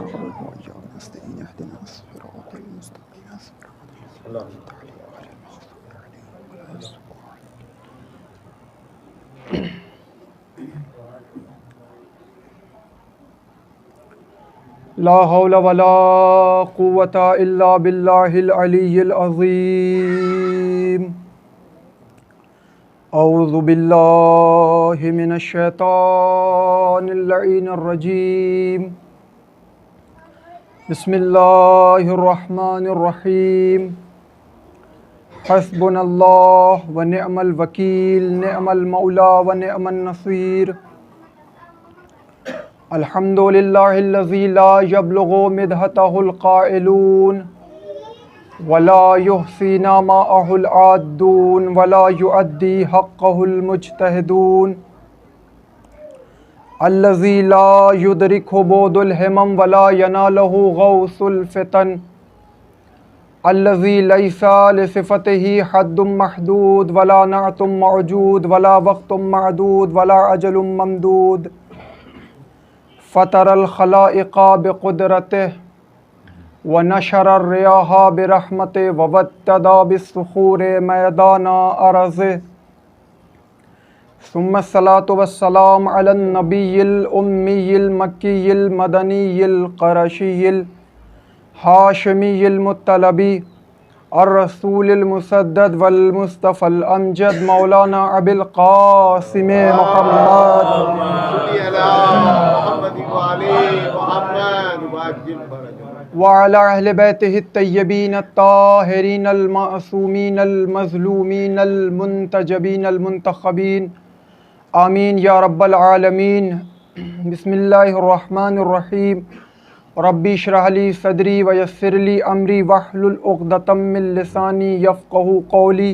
نعبد وإياك نستعين اهدنا الصراط المستقيم صراط الذين أنعمت عليهم غير المغضوب عليهم ولا الضالين. لا حول ولا قوة إلا بالله العلي العظيم. أعوذ بالله من الشيطان اللعين الرجيم. بسم الله الرحمن الرحيم. حسبنا الله ونعم الوكيل نعم المولى ونعم النصير. الحمد لله الذي لا يبلغ مدحته القائلون ولا يحصي نعماءه العادون ولا يؤدي حقه المجتهدون. الذي لا يدركه بعد الهمم ولا يناله غوث الفتن. الذي ليس لصفته حد محدود ولا نعت موجود ولا وقت معدود ولا أجل ممدود. فطر الخلائق بقدرته ونشر الرياح برحمته ووتد بالصخور ميدان أرضه. ثم الصلاة والسلام على النبي الأمي المكي المدني القرشي الهاشمي المطلبي الرسول المسدد والمصطفى الأمجد مولانا أبي القاسم محمد وعلى أهل بيته الطيبين الطاهرين المعصومين المظلومين المنتجبين المنتخبين آمين يا رب العالمين. بسم الله الرحمن الرحيم. ربي اشرح لي صدري ويسر لي أمري واحلل عقدة من لساني يفقهوا قولي.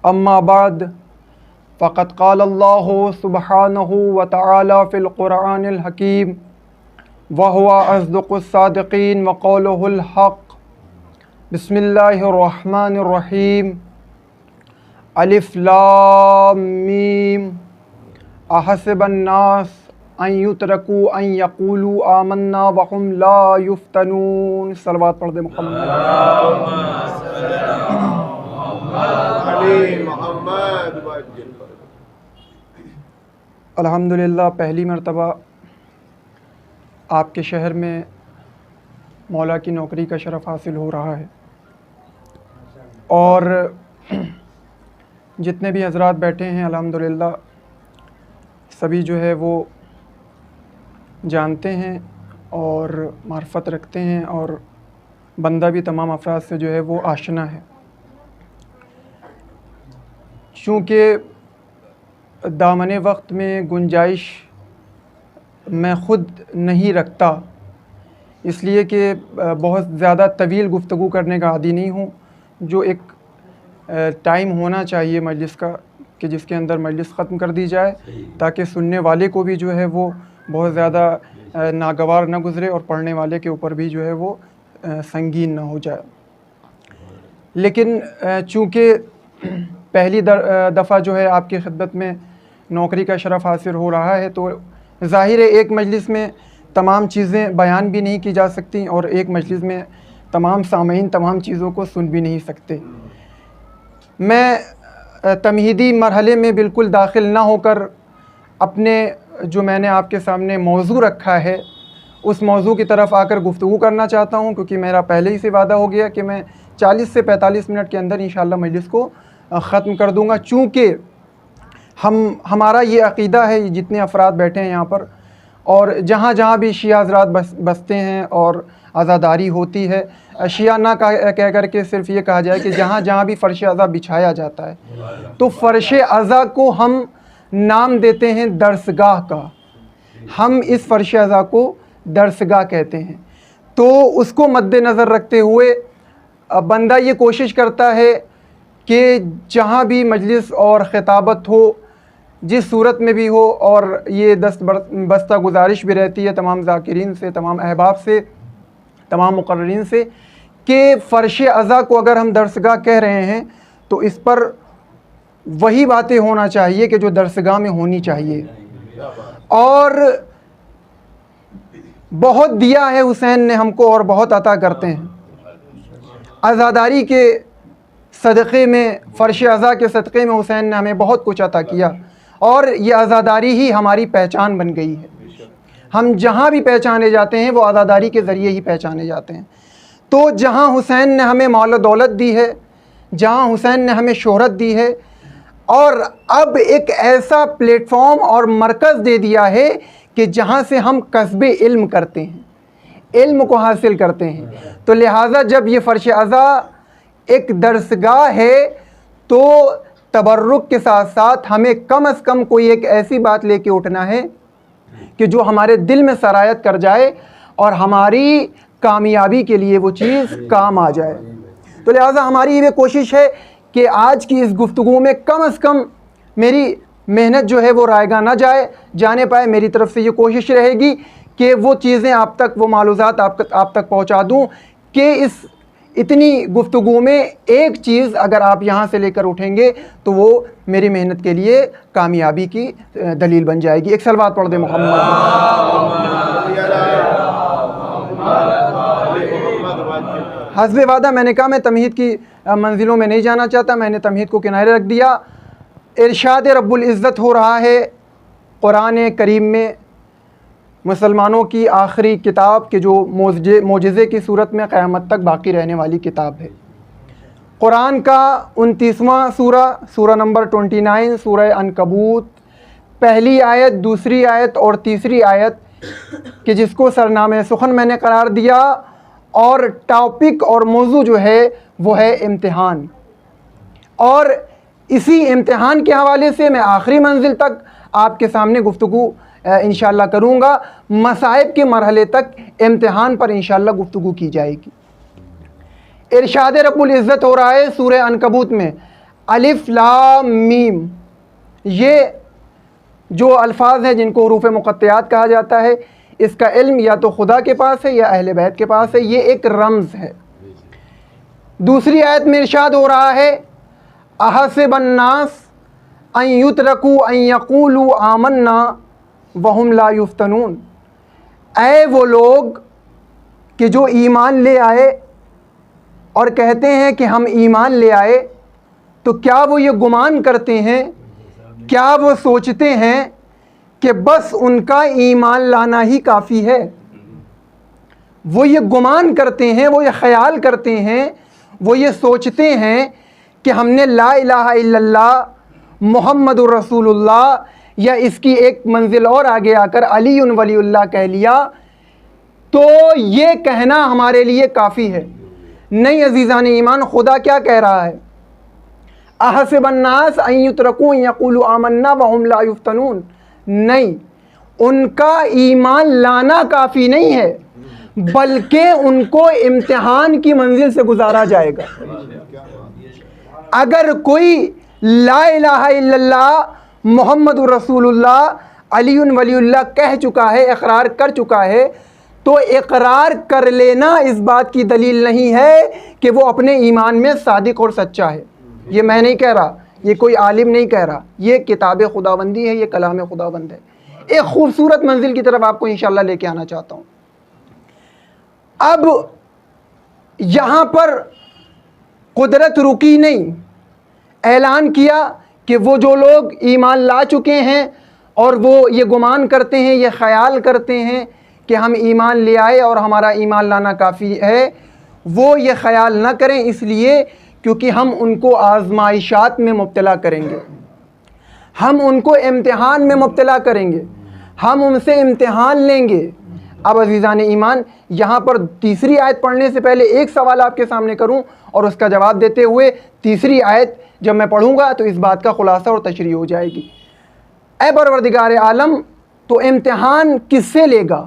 أما بعد فقد قال الله سبحانه وتعالى في القرآن الحكيم وهو أصدق الصادقين وقوله الحق. بسم الله الرحمن الرحيم. الف لام میم احسب الناس ان يتركوا ان يقولوا آمنا وهم لا يفتنون. صلوات پڑھ دے محمد. الحمدللہ پہلی مرتبہ آپ کے شہر میں مولا کی نوکری کا شرف حاصل ہو رہا ہے، اور جتنے بھی حضرات بیٹھے ہیں الحمدللہ سبھی جو ہے وہ جانتے ہیں اور معرفت رکھتے ہیں، اور بندہ بھی تمام افراد سے جو ہے وہ آشنا ہے. چونکہ دامن وقت میں گنجائش میں خود نہیں رکھتا، اس لیے کہ بہت زیادہ طویل گفتگو کرنے کا عادی نہیں ہوں. جو ایک ٹائم ہونا چاہیے مجلس کا کہ جس کے اندر مجلس ختم کر دی جائے تاکہ سننے والے کو بھی جو ہے وہ بہت زیادہ ناگوار نہ گزرے اور پڑھنے والے کے اوپر بھی جو ہے وہ سنگین نہ ہو جائے. لیکن چونکہ پہلی دفعہ جو ہے آپ کی خدمت میں نوکری کا شرف حاصل ہو رہا ہے، تو ظاہر ہے ایک مجلس میں تمام چیزیں بیان بھی نہیں کی جا سکتی، اور ایک مجلس میں تمام سامعین تمام چیزوں کو سن بھی نہیں سکتے. میں تمہیدی مرحلے میں بالکل داخل نہ ہو کر اپنے جو میں نے آپ کے سامنے موضوع رکھا ہے اس موضوع کی طرف آ کر گفتگو کرنا چاہتا ہوں، کیونکہ میرا پہلے ہی سے وعدہ ہو گیا کہ میں 40 سے 45 منٹ کے اندر انشاءاللہ مجلس کو ختم کر دوں گا. چونکہ ہمارا یہ عقیدہ ہے، جتنے افراد بیٹھے ہیں یہاں پر اور جہاں جہاں بھی شیعہ حضرات بستے ہیں اور عزاداری ہوتی ہے، شیعہ نہ کہہ کر کے صرف یہ کہا جائے کہ جہاں جہاں بھی فرش عزا بچھایا جاتا ہے تو فرش عزا کو ہم نام دیتے ہیں درسگاہ کا. ہم اس فرش عزا کو درسگاہ کہتے ہیں. تو اس کو مد نظر رکھتے ہوئے بندہ یہ کوشش کرتا ہے کہ جہاں بھی مجلس اور خطابت ہو، جس صورت میں بھی ہو، اور یہ دست بستہ گزارش بھی رہتی ہے تمام ذاکرین سے، تمام احباب سے، تمام مقررین سے کہ فرش عزا کو اگر ہم درسگاہ کہہ رہے ہیں تو اس پر وہی باتیں ہونا چاہیے کہ جو درسگاہ میں ہونی چاہیے. اور بہت دیا ہے حسین نے ہم کو اور بہت عطا کرتے ہیں. عزاداری کے صدقے میں، فرش عزا کے صدقے میں حسین نے ہمیں بہت کچھ عطا کیا، اور یہ عزاداری ہی ہماری پہچان بن گئی ہے. ہم جہاں بھی پہچانے جاتے ہیں وہ عزاداری کے ذریعے ہی پہچانے جاتے ہیں. تو جہاں حسین نے ہمیں مال و دولت دی ہے، جہاں حسین نے ہمیں شہرت دی ہے، اور اب ایک ایسا پلیٹ فارم اور مرکز دے دیا ہے کہ جہاں سے ہم کسب علم کرتے ہیں، علم کو حاصل کرتے ہیں. تو لہٰذا جب یہ فرش عزا ایک درسگاہ ہے تو تبرک کے ساتھ ساتھ ہمیں کم از کم کوئی ایک ایسی بات لے کے اٹھنا ہے کہ جو ہمارے دل میں سرایت کر جائے اور ہماری کامیابی کے لیے وہ چیز کام آ جائے. تو لہٰذا ہماری یہ کوشش ہے کہ آج کی اس گفتگو میں کم از کم میری محنت جو ہے وہ رائگاں نہ جانے پائے. میری طرف سے یہ کوشش رہے گی کہ وہ چیزیں آپ تک، وہ معلومات آپ تک پہنچا دوں کہ اس اتنی گفتگو میں ایک چیز اگر آپ یہاں سے لے کر اٹھیں گے تو وہ میری محنت کے لیے کامیابی کی دلیل بن جائے گی. ایک صلوات پڑھ دیں محمد. حسب وعدہ میں نے کہا میں تمہید کی منزلوں میں نہیں جانا چاہتا، میں نے تمہید کو کنارے رکھ دیا. ارشاد رب العزت ہو رہا ہے قرآن کریم میں، مسلمانوں کی آخری کتاب کے جو معجزے کی صورت میں قیامت تک باقی رہنے والی کتاب ہے. قرآن کا 29واں سورہ نمبر 29، سورہ عنکبوت، پہلی آیت، دوسری آیت اور تیسری آیت کہ جس کو سرنامہ سخن میں نے قرار دیا، اور ٹاپک اور موضوع جو ہے وہ ہے امتحان. اور اسی امتحان کے حوالے سے میں آخری منزل تک آپ کے سامنے گفتگو انشاءاللہ کروں گا. مصائب کے مرحلے تک امتحان پر انشاءاللہ گفتگو کی جائے گی. ارشاد رب العزت ہو رہا ہے سورہ عنکبوت میں، الف لام میم. یہ جو الفاظ ہیں جن کو حروف مقطعات کہا جاتا ہے، اس کا علم یا تو خدا کے پاس ہے یا اہل بیت کے پاس ہے. یہ ایک رمز ہے. دوسری آیت میں ارشاد ہو رہا ہے، احسب الناس ان یترکوا ان یقولوا آمنا وہم لا یفتنون. اے وہ لوگ کہ جو ایمان لے آئے اور کہتے ہیں کہ ہم ایمان لے آئے، تو کیا وہ یہ گمان کرتے ہیں، کیا وہ سوچتے ہیں کہ بس ان کا ایمان لانا ہی کافی ہے؟ وہ یہ گمان کرتے ہیں، وہ یہ خیال کرتے ہیں، وہ یہ سوچتے ہیں کہ ہم نے لا الہ الا اللہ محمد الرسول اللہ یا اس کی ایک منزل اور آگے آ کر علی ولی اللہ کہہ لیا تو یہ کہنا ہمارے لیے کافی ہے. نہیں عزیزان ایمان، خدا کیا کہہ رہا ہے؟ احسب الناس ان یترکوا ان یقولوا آمنا وہم لا یفتنون. نہیں، ان کا ایمان لانا کافی نہیں ہے، بلکہ ان کو امتحان کی منزل سے گزارا جائے گا. اگر کوئی لا الہ الا اللہ محمد الرسول اللہ علی ولی اللہ کہہ چکا ہے، اقرار کر چکا ہے، تو اقرار کر لینا اس بات کی دلیل نہیں ہے کہ وہ اپنے ایمان میں صادق اور سچا ہے. یہ میں نہیں کہہ رہا، یہ کوئی عالم نہیں کہہ رہا، یہ کتاب خداوندی ہے، یہ کلام خداوند ہے. ایک خوبصورت منزل کی طرف آپ کو انشاءاللہ لے کے آنا چاہتا ہوں. اب یہاں پر قدرت رکی نہیں، اعلان کیا کہ وہ جو لوگ ایمان لا چکے ہیں اور وہ یہ گمان کرتے ہیں، یہ خیال کرتے ہیں کہ ہم ایمان لے آئے اور ہمارا ایمان لانا کافی ہے، وہ یہ خیال نہ کریں، اس لیے کیونکہ ہم ان کو آزمائشات میں مبتلا کریں گے، ہم ان کو امتحان میں مبتلا کریں گے، ہم ان سے امتحان لیں گے. اب عزیزان ایمان، یہاں پر تیسری آیت پڑھنے سے پہلے ایک سوال آپ کے سامنے کروں اور اس کا جواب دیتے ہوئے تیسری آیت جب میں پڑھوں گا تو اس بات کا خلاصہ اور تشریح ہو جائے گی. اے پروردگار عالم، تو امتحان کس سے لے گا؟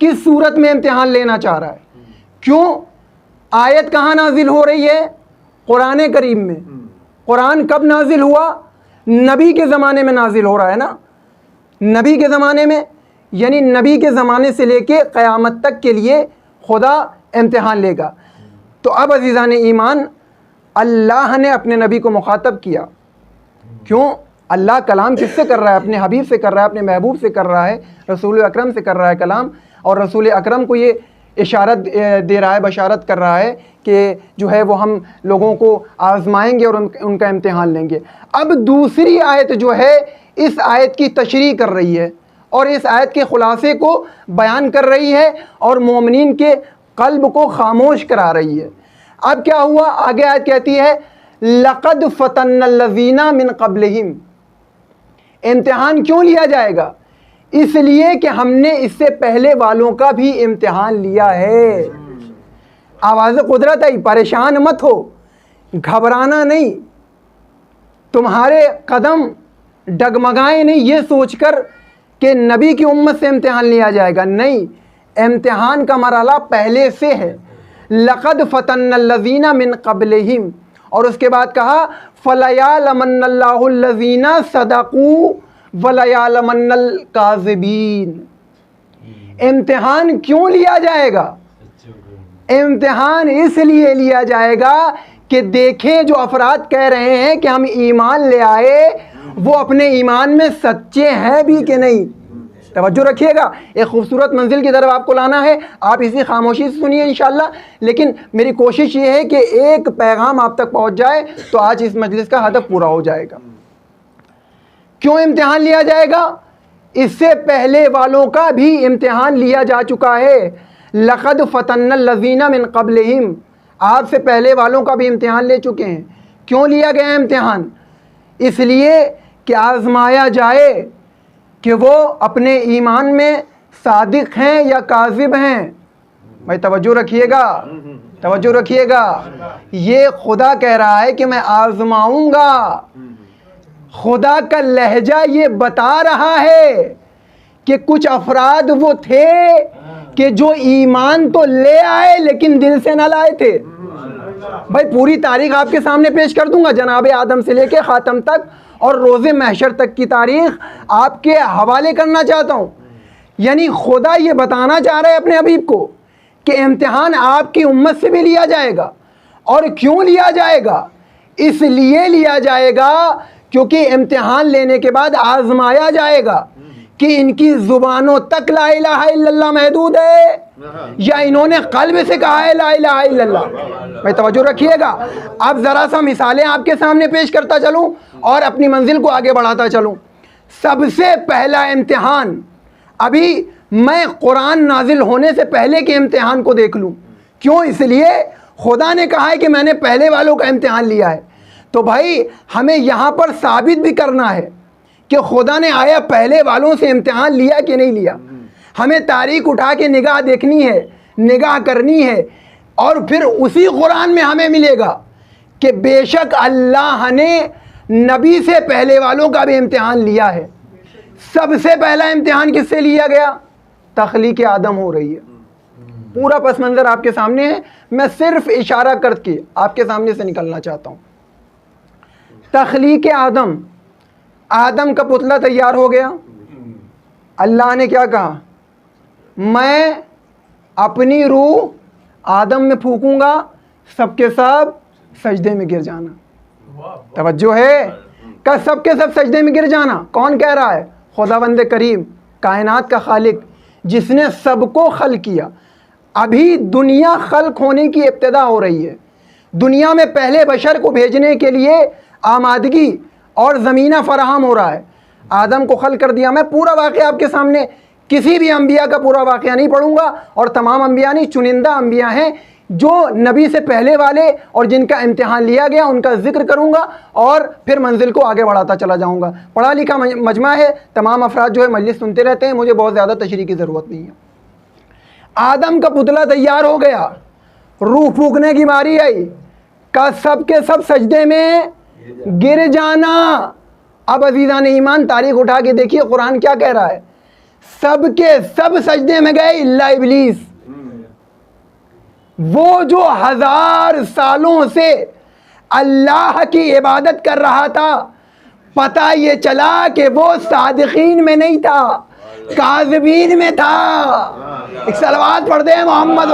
کس صورت میں امتحان لینا چاہ رہا ہے؟ کیوں؟ آیت کہاں نازل ہو رہی ہے؟ قرآن کریم میں. قرآن کب نازل ہوا؟ نبی کے زمانے میں نازل ہو رہا ہے نا. نبی کے زمانے میں، یعنی نبی کے زمانے سے لے کے قیامت تک کے لیے خدا امتحان لے گا. تو اب عزیزان ایمان، اللہ نے اپنے نبی کو مخاطب کیا. کیوں؟ اللہ کلام کس سے کر رہا ہے؟ اپنے حبیب سے کر رہا ہے، اپنے محبوب سے کر رہا ہے، رسول اکرم سے کر رہا ہے کلام. اور رسول اکرم کو یہ اشارت دے رہا ہے, بشارت کر رہا ہے کہ جو ہے وہ ہم لوگوں کو آزمائیں گے اور ان کا امتحان لیں گے. اب دوسری آیت جو ہے اس آیت کی تشریح کر رہی ہے اور اس آیت کے خلاصے کو بیان کر رہی ہے اور مومنین کے قلب کو خاموش کرا رہی ہے. اب کیا ہوا؟ آگے آیت کہتی ہے لَقَدْ فَتَنَّ الَّذِينَ مِن قَبْلِهِمْ. امتحان کیوں لیا جائے گا؟ اس لیے کہ ہم نے اس سے پہلے والوں کا بھی امتحان لیا ہے. آواز قدرت ہے, پریشان مت ہو, گھبرانا نہیں, تمہارے قدم ڈگمگائیں نہیں یہ سوچ کر کہ نبی کی امت سے امتحان لیا جائے گا. نہیں, امتحان کا مرحلہ پہلے سے ہے. لَقَدْ فَتَنَّ الَّذِينَ مِن قَبْلِهِمْ, اور اس کے بعد کہا فَلَيَعْلَمَنَّ اللَّهُ الَّذِينَ صَدَقُوا وَلَيَعْلَمَنَّ الْكَاذِبِينَ. امتحان کیوں لیا جائے گا؟ امتحان اس لیے لیا جائے گا کہ دیکھیں جو افراد کہہ رہے ہیں کہ ہم ایمان لے آئے وہ اپنے ایمان میں سچے ہیں بھی کہ نہیں. توجہ رکھیے گا, ایک خوبصورت منزل کی طرف آپ کو لانا ہے. آپ اسی خاموشی سے سنیے انشاءاللہ, لیکن میری کوشش یہ ہے کہ ایک پیغام آپ تک پہنچ جائے تو آج اس مجلس کا ہدف پورا ہو جائے گا. کیوں امتحان لیا جائے گا؟ اس سے پہلے والوں کا بھی امتحان لیا جا چکا ہے. لَقَدْ فَتَنَّ الَّذِينَ مِن قَبْلِهِمْ, آپ سے پہلے والوں کا بھی امتحان لے چکے ہیں. کیوں لیا گیا ہے امتحان؟ اس لیے کہ آزمایا جائے کہ وہ اپنے ایمان میں صادق ہیں یا کاذب ہیں. بھائی توجہ رکھیے گا, توجہ رکھیے گا. یہ خدا کہہ رہا ہے کہ میں آزماؤں گا. خدا کا لہجہ یہ بتا رہا ہے کہ کچھ افراد وہ تھے کہ جو ایمان تو لے آئے لیکن دل سے نہ لائے تھے. بھائی پوری تاریخ آپ کے سامنے پیش کر دوں گا, جناب آدم سے لے کے خاتم تک اور روز محشر تک کی تاریخ آپ کے حوالے کرنا چاہتا ہوں. یعنی خدا یہ بتانا چاہ رہا ہے اپنے حبیب کو کہ امتحان آپ کی امت سے بھی لیا جائے گا. اور کیوں لیا جائے گا؟ اس لیے لیا جائے گا کیونکہ امتحان لینے کے بعد آزمایا جائے گا کہ ان کی زبانوں تک لا الہ الا اللہ محدود ہے یا انہوں نے قلب سے کہا ہے لا الہ الا اللہ. میں توجہ رکھیے گا. اب ذرا سا مثالیں آپ کے سامنے پیش کرتا چلوں اور اپنی منزل کو آگے بڑھاتا چلوں. سب سے پہلا امتحان, ابھی میں قرآن نازل ہونے سے پہلے کے امتحان کو دیکھ لوں. کیوں؟ اس لیے خدا نے کہا ہے کہ میں نے پہلے والوں کا امتحان لیا ہے. تو بھائی ہمیں یہاں پر ثابت بھی کرنا ہے کہ خدا نے آیا پہلے والوں سے امتحان لیا کہ نہیں لیا. ہمیں تاریخ اٹھا کے نگاہ دیکھنی ہے, نگاہ کرنی ہے, اور پھر اسی قرآن میں ہمیں ملے گا کہ بے شک اللہ نے نبی سے پہلے والوں کا بھی امتحان لیا ہے. سب سے پہلا امتحان کس سے لیا گیا؟ تخلیق آدم ہو رہی ہے. پورا پس منظر آپ کے سامنے ہے, میں صرف اشارہ کر کے آپ کے سامنے سے نکلنا چاہتا ہوں. تخلیق آدم, آدم کا پتلا تیار ہو گیا. اللہ نے کیا کہا؟ میں اپنی روح آدم میں پھونکوں گا, سب کے سب سجدے میں گر جانا. توجہ ہے کہ سب کے سب سجدے میں گر جانا. کون کہہ رہا ہے؟ خداوند کریم, کائنات کا خالق, جس نے سب کو خلق کیا. ابھی دنیا خلق ہونے کی ابتدا ہو رہی ہے. دنیا میں پہلے بشر کو بھیجنے کے لیے آمادگی اور زمینہ فراہم ہو رہا ہے. آدم کو خلق کر دیا. میں پورا واقعہ آپ کے سامنے, کسی بھی انبیاء کا پورا واقعہ نہیں پڑھوں گا, اور تمام انبیاء نہیں, چنندہ انبیاء ہیں جو نبی سے پہلے والے اور جن کا امتحان لیا گیا ان کا ذکر کروں گا اور پھر منزل کو آگے بڑھاتا چلا جاؤں گا. پڑھا لکھا مجمع ہے, تمام افراد جو ہے مجلس سنتے رہتے ہیں, مجھے بہت زیادہ تشریح کی ضرورت نہیں ہے. آدم کا پتلا تیار ہو گیا, روح پھونکنے کی باری آئی, کا سب کے سب سجدے میں گر جانا. اب عزیزان ایمان تاریخ اٹھا کے دیکھیے قرآن کیا کہہ رہا ہے. سب کے سب سجدے میں گئے الا ابلیس, وہ جو 1000 سالوں سے اللہ کی عبادت کر رہا تھا. پتہ یہ چلا کہ وہ صادقین میں نہیں تھا, کاذبین میں تھا. ایک صلوات پڑھ دیں محمد.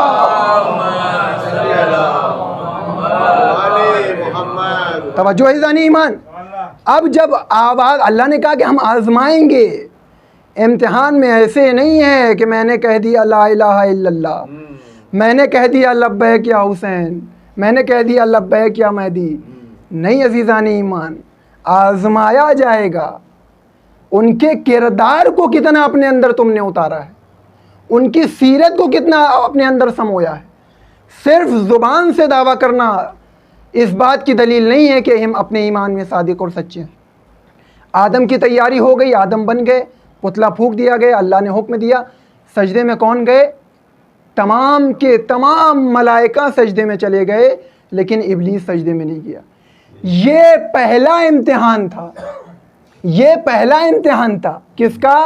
توجہ عزیزان ایمان. اب جب آواز اللہ نے کہا کہ ہم آزمائیں گے, امتحان میں ایسے نہیں ہے کہ میں نے کہہ دیا لا الہ الا اللہ، میں نے کہہ دیا لبیک یا حسین، میں نے کہہ دیا لبیک یا مہدی. نہیں عزیزان ایمان، آزمایا جائے گا ان کے کردار کو کتنا اپنے اندر تم نے اتارا ہے، ان کی سیرت کو کتنا اپنے اندر سمویا ہے. صرف زبان سے دعویٰ کرنا اس بات کی دلیل نہیں ہے کہ ہم اپنے ایمان میں صادق اور سچے ہیں. آدم کی تیاری ہو گئی، آدم بن گئے، پتلا پھونک دیا گیا، اللہ نے حکم دیا. سجدے میں کون گئے؟ تمام کے تمام ملائکہ سجدے میں چلے گئے، لیکن ابلیس سجدے میں نہیں گیا. یہ پہلا امتحان تھا، یہ پہلا امتحان تھا کس کا؟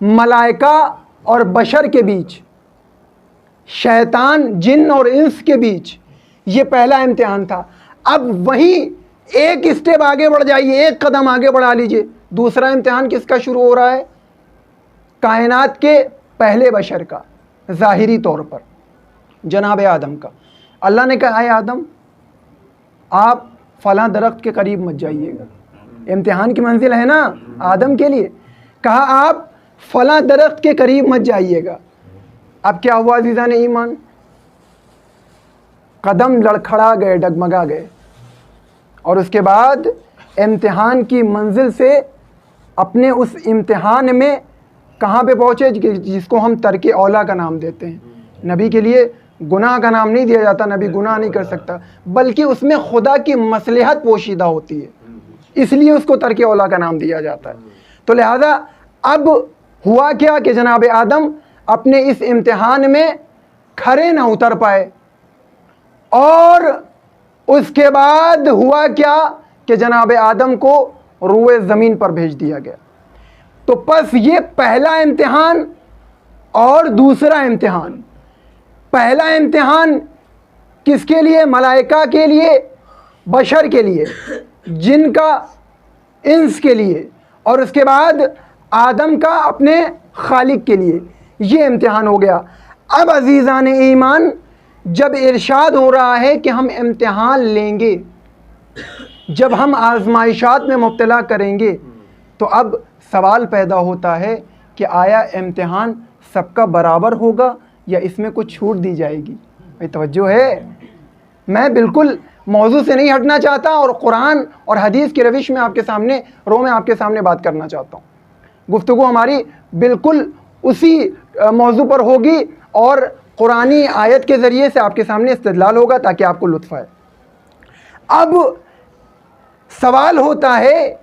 ملائکہ اور بشر کے بیچ، شیطان جن اور انس کے بیچ. یہ پہلا امتحان تھا. اب وہیں ایک اسٹیپ آگے بڑھ جائیے، ایک قدم آگے بڑھا لیجئے. دوسرا امتحان کس کا شروع ہو رہا ہے؟ کائنات کے پہلے بشر کا، ظاہری طور پر جناب آدم کا. اللہ نے کہا اے آدم آپ فلاں درخت کے قریب مت جائیے گا. امتحان کی منزل ہے نا آدم کے لیے. کہا آپ فلاں درخت کے قریب مت جائیے گا. اب کیا ہوا عزیزان ایمان؟ قدم لڑکھڑا گئے، ڈگمگا گئے، اور اس کے بعد امتحان کی منزل سے اپنے اس امتحان میں کہاں پہ پہنچے جس کو ہم ترک اولا کا نام دیتے ہیں. نبی کے لیے گناہ کا نام نہیں دیا جاتا، نبی گناہ نہیں کر سکتا، بلکہ اس میں خدا کی مصلحت پوشیدہ ہوتی ہے، اس لیے اس کو ترک اولا کا نام دیا جاتا ہے. تو لہذا اب ہوا کیا کہ جناب آدم اپنے اس امتحان میں کھرے نہ اتر پائے، اور اس کے بعد ہوا کیا کہ جناب آدم کو روئے زمین پر بھیج دیا گیا. تو پس یہ پہلا امتحان اور دوسرا امتحان. پہلا امتحان کس کے لیے؟ ملائکہ کے لیے، بشر کے لیے، جن کا، انس کے لیے، اور اس کے بعد آدم کا اپنے خالق کے لیے. یہ امتحان ہو گیا. اب عزیزان ایمان جب ارشاد ہو رہا ہے کہ ہم امتحان لیں گے، جب ہم آزمائشات میں مبتلا کریں گے، تو اب سوال پیدا ہوتا ہے کہ آیا امتحان سب کا برابر ہوگا یا اس میں کچھ چھوٹ دی جائے گی؟ بھائی توجہ ہے، میں بالکل موضوع سے نہیں ہٹنا چاہتا، اور قرآن اور حدیث کی روش میں آپ کے سامنے میں آپ کے سامنے بات کرنا چاہتا ہوں. گفتگو ہماری بالکل اسی موضوع پر ہوگی، اور قرآنی آیت کے ذریعے سے آپ کے سامنے استدلال ہوگا تاکہ آپ کو لطف آئے. اب سوال ہوتا ہے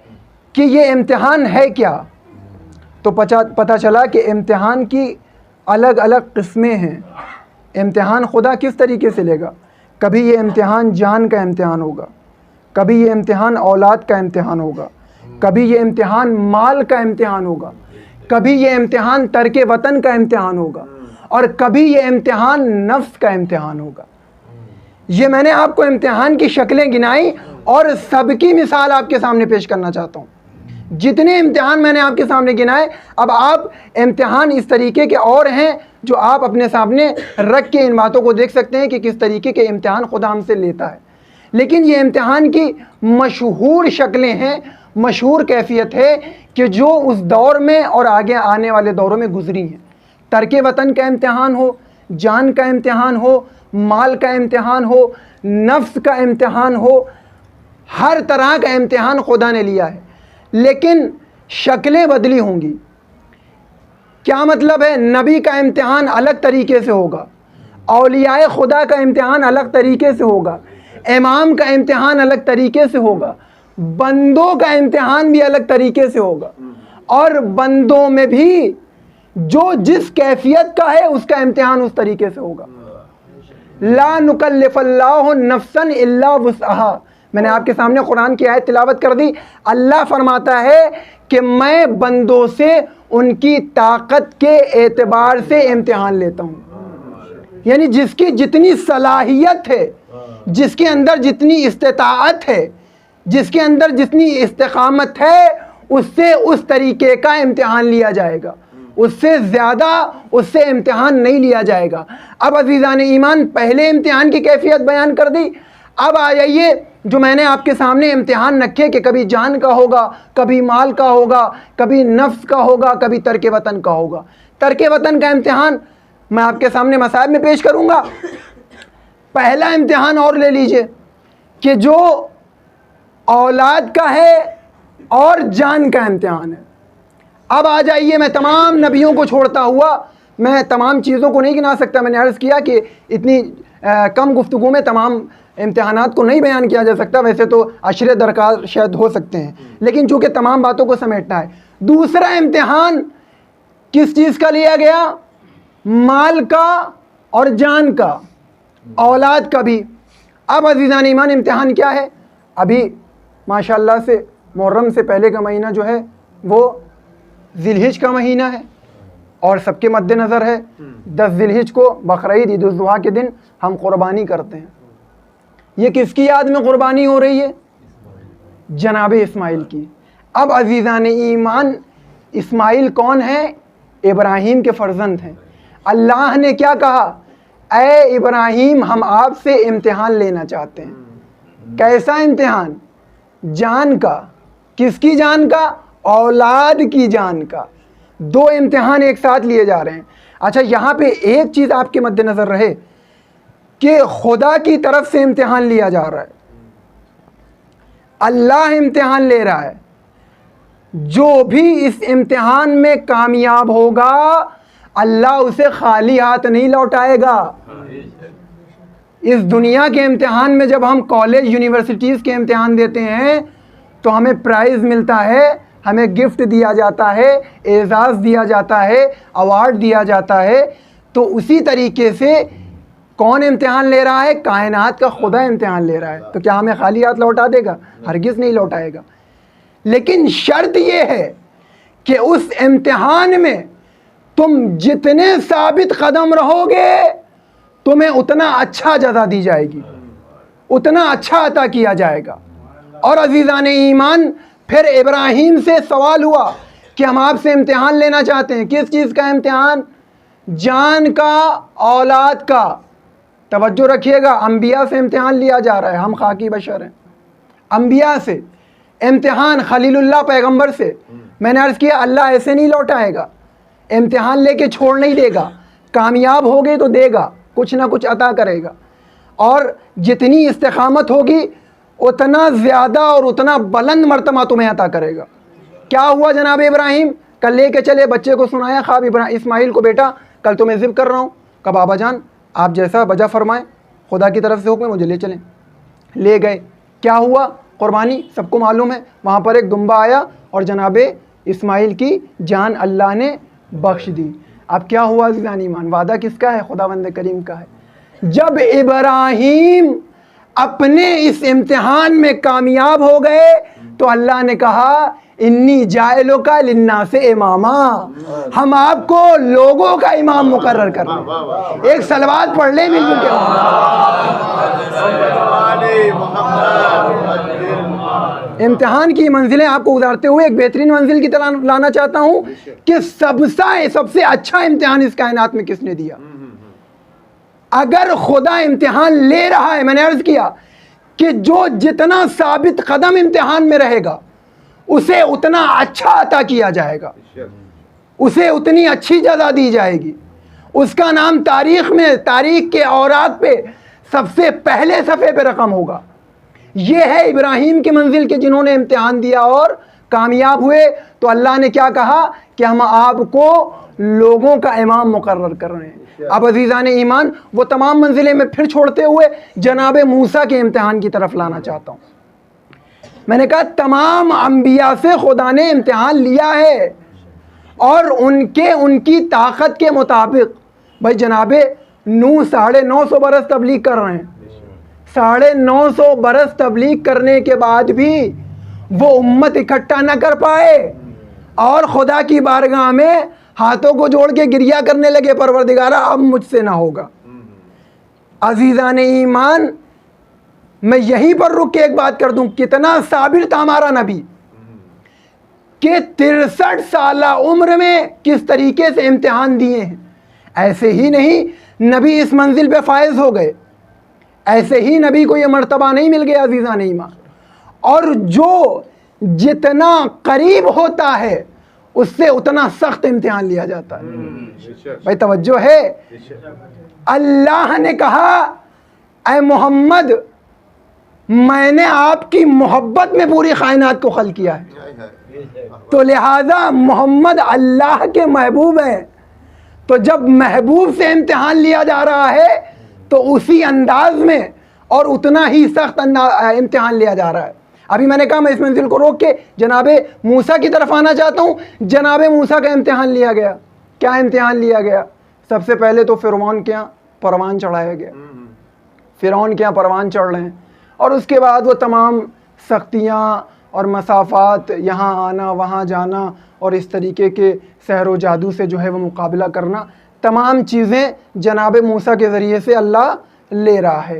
کہ یہ امتحان ہے کیا؟ تو پتہ چلا کہ امتحان کی الگ الگ قسمیں ہیں. امتحان خدا کس طریقے سے لے گا؟ کبھی یہ امتحان جان کا امتحان ہوگا، کبھی یہ امتحان اولاد کا امتحان ہوگا، کبھی یہ امتحان مال کا امتحان ہوگا، کبھی یہ امتحان ترک وطن کا امتحان ہوگا، اور کبھی یہ امتحان نفس کا امتحان ہوگا. یہ میں نے آپ کو امتحان کی شکلیں گنائی اور سب کی مثال آپ کے سامنے پیش کرنا چاہتا ہوں. جتنے امتحان میں نے آپ کے سامنے گنائے، اب آپ امتحان اس طریقے کے اور ہیں جو آپ اپنے سامنے رکھ کے ان باتوں کو دیکھ سکتے ہیں کہ کس طریقے کے امتحان خدا ہم سے لیتا ہے. لیکن یہ امتحان کی مشہور شکلیں ہیں، مشہور کیفیت ہے کہ جو اس دور میں اور آگے آنے والے دوروں میں گزری ہیں. ترک وطن کا امتحان ہو، جان کا امتحان ہو، مال کا امتحان ہو، نفس کا امتحان ہو، ہر طرح کا امتحان خدا نے لیا ہے، لیکن شکلیں بدلی ہوں گی. کیا مطلب ہے؟ نبی کا امتحان الگ طریقے سے ہوگا، اولیاء خدا کا امتحان الگ طریقے سے ہوگا، امام کا امتحان الگ طریقے سے ہوگا، بندوں کا امتحان بھی الگ طریقے سے ہوگا، اور بندوں میں بھی جو جس کیفیت کا ہے اس کا امتحان اس طریقے سے ہوگا. لا نکلف اللہ نفسا الا وسعها. میں نے آپ کے سامنے قرآن کی آیت تلاوت کر دی. اللہ فرماتا ہے کہ میں بندوں سے ان کی طاقت کے اعتبار سے امتحان لیتا ہوں. یعنی جس کی جتنی صلاحیت ہے، جس کے اندر جتنی استطاعت ہے، جس کے اندر جتنی استقامت ہے، اس سے اس طریقے کا امتحان لیا جائے گا، اس سے زیادہ اس سے امتحان نہیں لیا جائے گا. اب عزیزان ایمان پہلے امتحان کی کیفیت بیان کر دی. اب آ جائیے جو میں نے آپ کے سامنے امتحان رکھے کہ کبھی جان کا ہوگا, کبھی مال کا ہوگا, کبھی نفس کا ہوگا, کبھی ترک وطن کا ہوگا. ترک وطن کا امتحان میں آپ کے سامنے مصائب میں پیش کروں گا. پہلا امتحان اور لے لیجئے کہ جو اولاد کا ہے اور جان کا امتحان ہے. اب آ جائیے, میں تمام نبیوں کو چھوڑتا ہوا, میں تمام چیزوں کو نہیں گنا سکتا, میں نے عرض کیا کہ اتنی کم گفتگو میں تمام امتحانات کو نہیں بیان کیا جا سکتا, ویسے تو عشرے درکار شاید ہو سکتے ہیں, لیکن چونکہ تمام باتوں کو سمیٹنا ہے. دوسرا امتحان کس چیز کا لیا گیا؟ مال کا اور جان کا, اولاد کا بھی. اب عزیزان ایمان امتحان کیا ہے؟ ابھی ماشاءاللہ سے محرم سے پہلے کا مہینہ جو ہے وہ ذی الحج کا مہینہ ہے, اور سب کے مد نظر ہے 10 ذی الحج کو بقرعید عید الاضحیٰ کے دن ہم قربانی کرتے ہیں. یہ کس کی یاد میں قربانی ہو رہی ہے؟ جناب اسماعیل کی. اب عزیزان ایمان اسماعیل کون ہیں؟ ابراہیم کے فرزند ہیں. اللہ نے کیا کہا؟ اے ابراہیم ہم آپ سے امتحان لینا چاہتے ہیں. کیسا امتحان؟ جان کا. کس کی جان کا؟ اولاد کی جان کا. دو امتحان ایک ساتھ لیے جا رہے ہیں. اچھا یہاں پہ ایک چیز آپ کے مد نظر رہے کہ خدا کی طرف سے امتحان لیا جا رہا ہے, اللہ امتحان لے رہا ہے. جو بھی اس امتحان میں کامیاب ہوگا اللہ اسے خالی ہاتھ نہیں لوٹائے گا. اس دنیا کے امتحان میں جب ہم کالج یونیورسٹیز کے امتحان دیتے ہیں تو ہمیں پرائز ملتا ہے, ہمیں گفٹ دیا جاتا ہے, اعزاز دیا جاتا ہے, ایوارڈ دیا جاتا ہے. تو اسی طریقے سے کون امتحان لے رہا ہے؟ کائنات کا خدا امتحان لے رہا ہے. تو کیا ہمیں خالی ہاتھ لوٹا دے گا؟ ہرگز نہیں لوٹائے گا. لیکن شرط یہ ہے کہ اس امتحان میں تم جتنے ثابت قدم رہو گے تمہیں اتنا اچھا جزا دی جائے گی, اتنا اچھا عطا کیا جائے گا. اور عزیزان ایمان پھر ابراہیم سے سوال ہوا کہ ہم آپ سے امتحان لینا چاہتے ہیں. کس چیز کا امتحان؟ جان کا, اولاد کا. توجہ رکھیے گا, انبیاء سے امتحان لیا جا رہا ہے, ہم خاکی بشر ہیں. انبیاء سے امتحان, خلیل اللہ پیغمبر سے. میں نے عرض کیا اللہ ایسے نہیں لوٹائے گا, امتحان لے کے چھوڑ نہیں دے گا. کامیاب ہوگے تو دے گا, کچھ نہ کچھ عطا کرے گا. اور جتنی استقامت ہوگی اتنا زیادہ اور اتنا بلند مرتبہ تمہیں عطا کرے گا. کیا ہوا جناب ابراہیم؟ کل لے کے چلے, بچے کو سنایا خواب اسماعیل کو, بیٹا کل تو میں ذبح کر رہا ہوں. کہا بابا جان آپ جیسا وجہ فرمائیں, خدا کی طرف سے حکم ہے, مجھے لے چلیں. لے گئے. کیا ہوا؟ قربانی سب کو معلوم ہے. وہاں پر ایک دمبا آیا اور جناب اسماعیل کی جان اللہ نے بخش دی. اب کیا ہوا عزیزان ایمان؟ وعدہ کس کا ہے؟ خداوند کریم کا ہے. جب ابراہیم اپنے اس امتحان میں کامیاب ہو گئے تو اللہ نے کہا انی جاعلک للناس اماما, ہم آپ کو لوگوں کا امام مقرر کر رہے ہیں. ایک صلوات پڑھ لیں مل جل کے. امتحان کی منزلیں آپ کو گزارتے ہوئے ایک بہترین منزل کی طرح لانا چاہتا ہوں کہ سب سے اچھا امتحان اس کائنات میں کس نے دیا. اگر خدا امتحان لے رہا ہے, میں نے عرض کیا کہ جو جتنا ثابت قدم امتحان میں رہے گا اسے اتنا اچھا عطا کیا جائے گا, اسے اتنی اچھی جزا دی جائے گی. اس کا نام تاریخ میں, تاریخ کے اوراق پہ سب سے پہلے صفحے پہ رقم ہوگا. یہ ہے ابراہیم کی منزل کے جنہوں نے امتحان دیا اور کامیاب ہوئے. تو اللہ نے کیا کہا کہ ہم آپ کو لوگوں کا امام مقرر کر رہے ہیں. اب عزیزان ایمان وہ تمام منزلیں میں پھر چھوڑتے ہوئے جناب موسیٰ کے امتحان کی طرف لانا چاہتا ہوں. میں نے کہا تمام انبیاء سے خدا نے امتحان لیا ہے اور ان کی طاقت کے مطابق. بھائی جناب نوح 950 برس تبلیغ کر رہے ہیں, 950 برس تبلیغ کرنے کے بعد بھی وہ امت اکٹھا نہ کر پائے اور خدا کی بارگاہ میں ہاتھوں کو جوڑ کے گریہ کرنے لگے, پروردگارا اب مجھ سے نہ ہوگا. عزیزان ایمان میں یہیں پر رک کے ایک بات کر دوں, کتنا صابر تھا ہمارا نبی کہ 63 سالہ عمر میں کس طریقے سے امتحان دیے ہیں. ایسے ہی نہیں نبی اس منزل پہ فائز ہو گئے, ایسے ہی نبی کو یہ مرتبہ نہیں مل گیا عزیزان ایمان. اور جو جتنا قریب ہوتا ہے اس سے اتنا سخت امتحان لیا جاتا ہے. بھائی توجہ ہے. اللہ نے کہا اے محمد میں نے آپ کی محبت میں پوری کائنات کو خلق کیا ہے, تو لہذا محمد اللہ کے محبوب ہیں. تو جب محبوب سے امتحان لیا جا رہا ہے تو اسی انداز میں اور اتنا ہی سخت امتحان لیا جا رہا ہے. ابھی میں نے کہا میں اس منزل کو روک کے جناب موسیٰ کی طرف آنا چاہتا ہوں. جناب موسیٰ کا امتحان لیا گیا. کیا امتحان لیا گیا؟ سب سے پہلے تو فرعون کے یہاں پروان چڑھایا گیا. فرعون کے یہاں پروان چڑھ رہے ہیں, اور اس کے بعد وہ تمام سختیاں اور مسافات, یہاں آنا وہاں جانا, اور اس طریقے کے سحر و جادو سے جو ہے وہ مقابلہ کرنا, تمام چیزیں جناب موسیٰ کے ذریعے سے اللہ لے رہا ہے.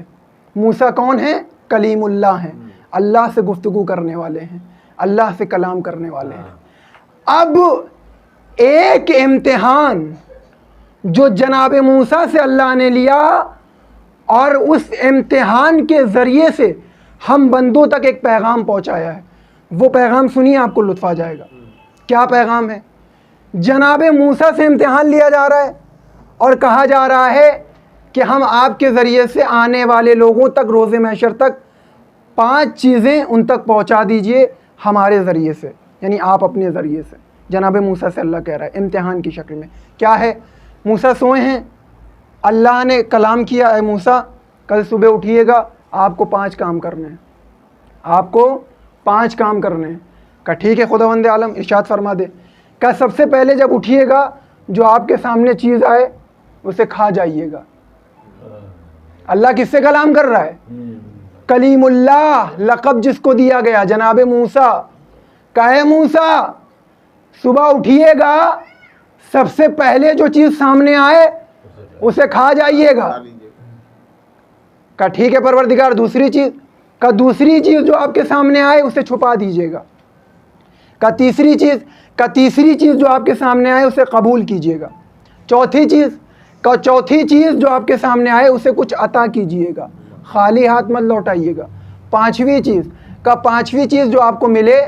موسیٰ کون ہیں؟ کلیم اللہ ہیں, اللہ سے گفتگو کرنے والے ہیں, اللہ سے کلام کرنے والے ہیں. اب ایک امتحان جو جناب موسیٰ سے اللہ نے لیا, اور اس امتحان کے ذریعے سے ہم بندوں تک ایک پیغام پہنچایا ہے. وہ پیغام سنیے, آپ کو لطف آ جائے گا. کیا پیغام ہے؟ جناب موسیٰ سے امتحان لیا جا رہا ہے اور کہا جا رہا ہے کہ ہم آپ کے ذریعے سے آنے والے لوگوں تک روز محشر تک 5 چیزیں ان تک پہنچا دیجئے ہمارے ذریعے سے, یعنی آپ اپنے ذریعے سے. جناب موسیٰ سے اللہ کہہ رہا ہے امتحان کی شکل میں. کیا ہے؟ موسیٰ سوئے ہیں, اللہ نے کلام کیا اے موسیٰ کل صبح اٹھیے گا, آپ کو 5 کام کرنے ہیں, آپ کو 5 کام کرنے ہیں. کہا ٹھیک ہے خداوند عالم ارشاد فرما دے. کہا سب سے پہلے جب اٹھیے گا جو آپ کے سامنے چیز آئے اسے کھا جائیے گا. اللہ کس سے کلام کر رہا ہے؟ کلیم اللہ, لقب جس کو دیا گیا جناب موسیٰ. کہے موسیٰ صبح اٹھیے گا, سب سے پہلے جو چیز سامنے آئے اسے کھا جائیے گا. کہا ٹھیک ہے پروردگار. دوسری چیز؟ کہا دوسری چیز جو آپ کے سامنے آئے اسے چھپا دیجیے گا. کہا تیسری چیز؟ کہا تیسری چیز جو آپ کے سامنے آئے اسے قبول کیجیے گا. چوتھی چیز؟ کہا چوتھی چیز جو آپ کے سامنے آئے اسے کچھ عطا کیجیے گا, خالی ہاتھ مت لوٹائیے گا. پانچویں چیز؟ کہا پانچویں چیز جو آپ کو ملے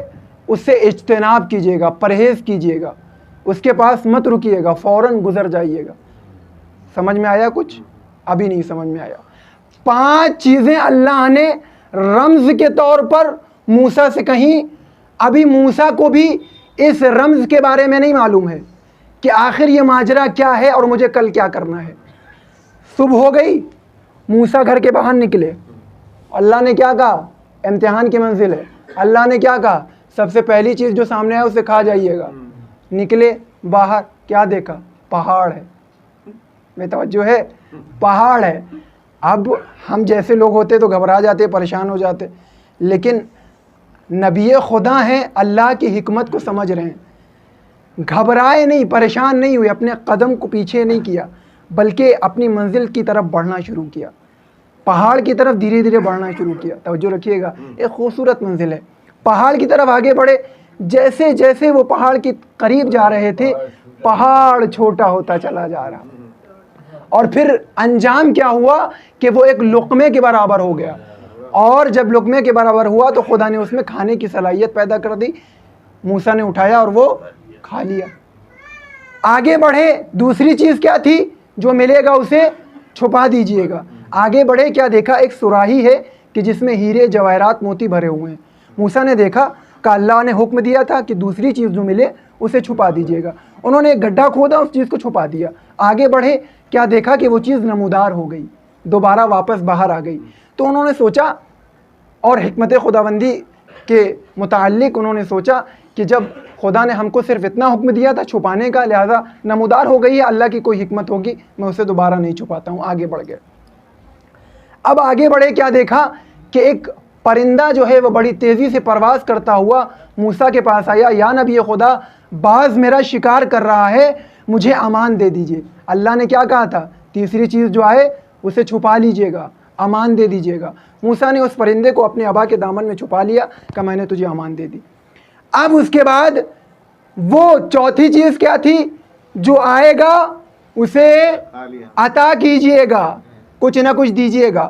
اس سے اجتناب کیجیے گا, پرہیز کیجیے گا, اس کے پاس مت رکیے گا, فوراً گزر جائیے گا. سمجھ میں آیا کچھ؟ ابھی نہیں سمجھ میں آیا. 5 چیزیں اللہ نے رمز کے طور پر موسیٰ سے کہیں. ابھی موسیٰ کو بھی اس رمز کے بارے میں نہیں معلوم ہے کہ آخر یہ ماجرا کیا ہے اور مجھے کل کیا کرنا ہے. صبح ہو گئی, موسیٰ گھر کے باہر نکلے. اللہ نے کیا کہا؟ امتحان کی منزل ہے. اللہ نے کیا کہا؟ سب سے پہلی چیز جو سامنے ہے اسے کھا جائیے گا. نکلے باہر, کیا دیکھا؟ پہاڑ ہے. میں توجہ ہے, پہاڑ ہے. اب ہم جیسے لوگ ہوتے تو گھبرا جاتے, پریشان ہو جاتے, لیکن نبی خدا ہیں, اللہ کی حکمت کو سمجھ رہے ہیں. گھبرائے نہیں, پریشان نہیں ہوئے, اپنے قدم کو پیچھے نہیں کیا, بلکہ اپنی منزل کی طرف بڑھنا شروع کیا. پہاڑ کی طرف دھیرے دھیرے بڑھنا شروع کیا. توجہ رکھیے گا, ایک خوبصورت منزل ہے. پہاڑ کی طرف آگے بڑھے. جیسے جیسے وہ پہاڑ کے قریب جا رہے تھے پہاڑ چھوٹا ہوتا چلا جا رہا, اور پھر انجام کیا ہوا کہ وہ ایک لقمے کے برابر ہو گیا. اور جب لقمے کے برابر ہوا تو خدا نے اس میں کھانے کی صلاحیت پیدا کر دی. موسیٰ نے اٹھایا اور وہ کھا لیا. آگے بڑھے, دوسری چیز کیا تھی؟ جو ملے گا اسے چھپا دیجئے گا. آگے بڑھے, کیا دیکھا؟ ایک سراہی ہے کہ جس میں ہیرے جواہرات موتی بھرے ہوئے ہیں. موسیٰ نے دیکھا کہ اللہ نے حکم دیا تھا کہ دوسری چیز جو ملے اسے چھپا دیجئے گا. انہوں نے ایک گڈھا کھودا, اس چیز کو چھپا دیا. آگے بڑھے, کیا دیکھا کہ وہ چیز نمودار ہو گئی, دوبارہ واپس باہر آ گئی. تو انہوں نے سوچا, اور حکمت خداوندی کے متعلق انہوں نے سوچا کہ جب خدا نے ہم کو صرف اتنا حکم دیا تھا چھپانے کا, لہذا نمودار ہو گئی ہے, اللہ کی کوئی حکمت ہوگی, میں اسے دوبارہ نہیں چھپاتا ہوں. آگے بڑھ گئے. اب آگے بڑھے, کیا دیکھا کہ ایک پرندہ جو ہے وہ بڑی تیزی سے پرواز کرتا ہوا موسیٰ کے پاس آیا. یا نبی خدا, باز میرا شکار کر رہا ہے, مجھے امان دے دیجئے. اللہ نے کیا کہا تھا؟ تیسری چیز جو آئے اسے چھپا لیجئے گا, امان دے دیجئے گا. موسیٰ نے اس پرندے کو اپنے ابا کے دامن میں چھپا لیا کہ میں نے تجھے امان دے دی. اب اس کے بعد وہ چوتھی چیز کیا تھی؟ جو آئے گا اسے عطا کیجئے گا, کچھ نہ کچھ دیجئے گا.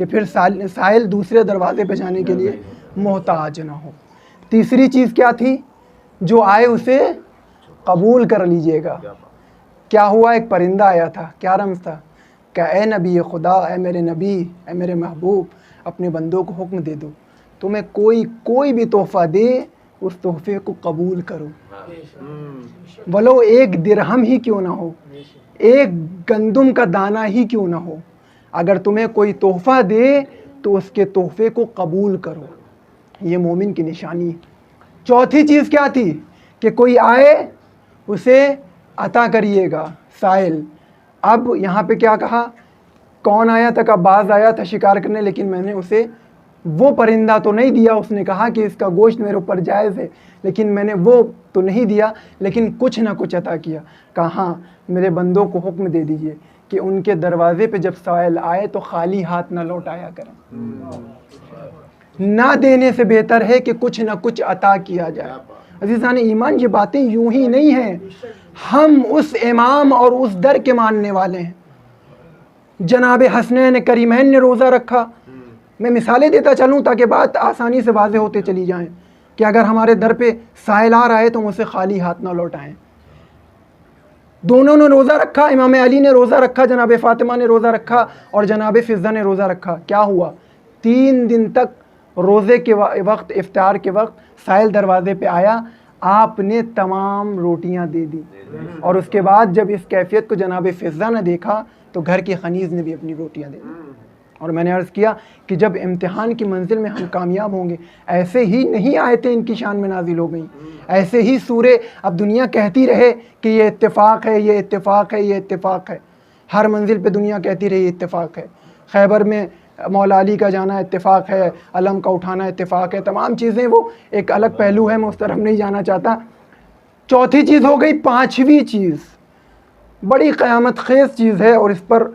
کہ پھر سائل دوسرے دروازے پہ جانے کے لیے محتاج نہ ہو۔ تیسری چیز کیا تھی؟ جو آئے اسے قبول کر لیجئے گا۔ کیا ہوا؟ ایک پرندہ آیا تھا، کیا رمز تھا؟ کہ اے نبی خدا، اے میرے نبی، اے میرے محبوب، اپنے بندوں کو حکم دے دو، تمہیں کوئی بھی تحفہ دے اس تحفے کو قبول کرو، ولو ایک درہم ہی کیوں نہ ہو، ایک گندم کا دانہ ہی کیوں نہ ہو، اگر تمہیں کوئی تحفہ دے تو اس کے تحفے کو قبول کرو۔ یہ مومن کی نشانی ہے۔ چوتھی چیز کیا تھی؟ کہ کوئی آئے اسے عطا کریے گا، سائل۔ اب یہاں پہ کیا کہا؟ کون آیا تھا؟ کہ باز آیا تھا شکار کرنے، لیکن میں نے اسے وہ پرندہ تو نہیں دیا، اس نے کہا کہ اس کا گوشت میرے اوپر جائز ہے، لیکن میں نے وہ تو نہیں دیا، لیکن کچھ نہ کچھ عطا کیا۔ کہا ہاں میرے بندوں کو حکم دے دیجئے کہ ان کے دروازے پہ جب سائل آئے تو خالی ہاتھ نہ لوٹایا کریں، نہ دینے سے بہتر ہے کہ کچھ نہ کچھ عطا کیا جائے۔ عزیزان ایمان، یہ باتیں یوں ہی نہیں ہیں، ہم اس امام اور اس در کے ماننے والے ہیں۔ جناب حسنین کریمین نے روزہ رکھا۔ میں مثالیں دیتا چلوں تاکہ بات آسانی سے واضح ہوتے چلی جائیں کہ اگر ہمارے در پہ سائل آ رہا ہے تو ہم اسے خالی ہاتھ نہ لوٹائیں۔ دونوں نے روزہ رکھا، امام علی نے روزہ رکھا، جناب فاطمہ نے روزہ رکھا اور جناب فضہ نے روزہ رکھا۔ کیا ہوا؟ 3 دن تک روزے کے وقت، افطار کے وقت سائل دروازے پہ آیا، آپ نے تمام روٹیاں دے دی، اور اس کے بعد جب اس کیفیت کو جناب فضہ نے دیکھا تو گھر کی خنیز نے بھی اپنی روٹیاں دے دی۔ اور میں نے عرض کیا کہ جب امتحان کی منزل میں ہم کامیاب ہوں گے، ایسے ہی نہیں آیتیں ان کی شان میں نازل ہو گئیں، ایسے ہی سورے اب دنیا کہتی رہے کہ یہ اتفاق ہے، یہ اتفاق ہے، یہ اتفاق ہے، ہر منزل پہ دنیا کہتی رہے یہ اتفاق ہے۔ خیبر میں مولا علی کا جانا اتفاق ہے، علم کا اٹھانا اتفاق ہے، تمام چیزیں وہ ایک الگ پہلو ہے، میں اس طرف نہیں جانا چاہتا۔ چوتھی چیز ہو گئی۔ پانچویں چیز بڑی قیامت خیز چیز ہے، اور اس پر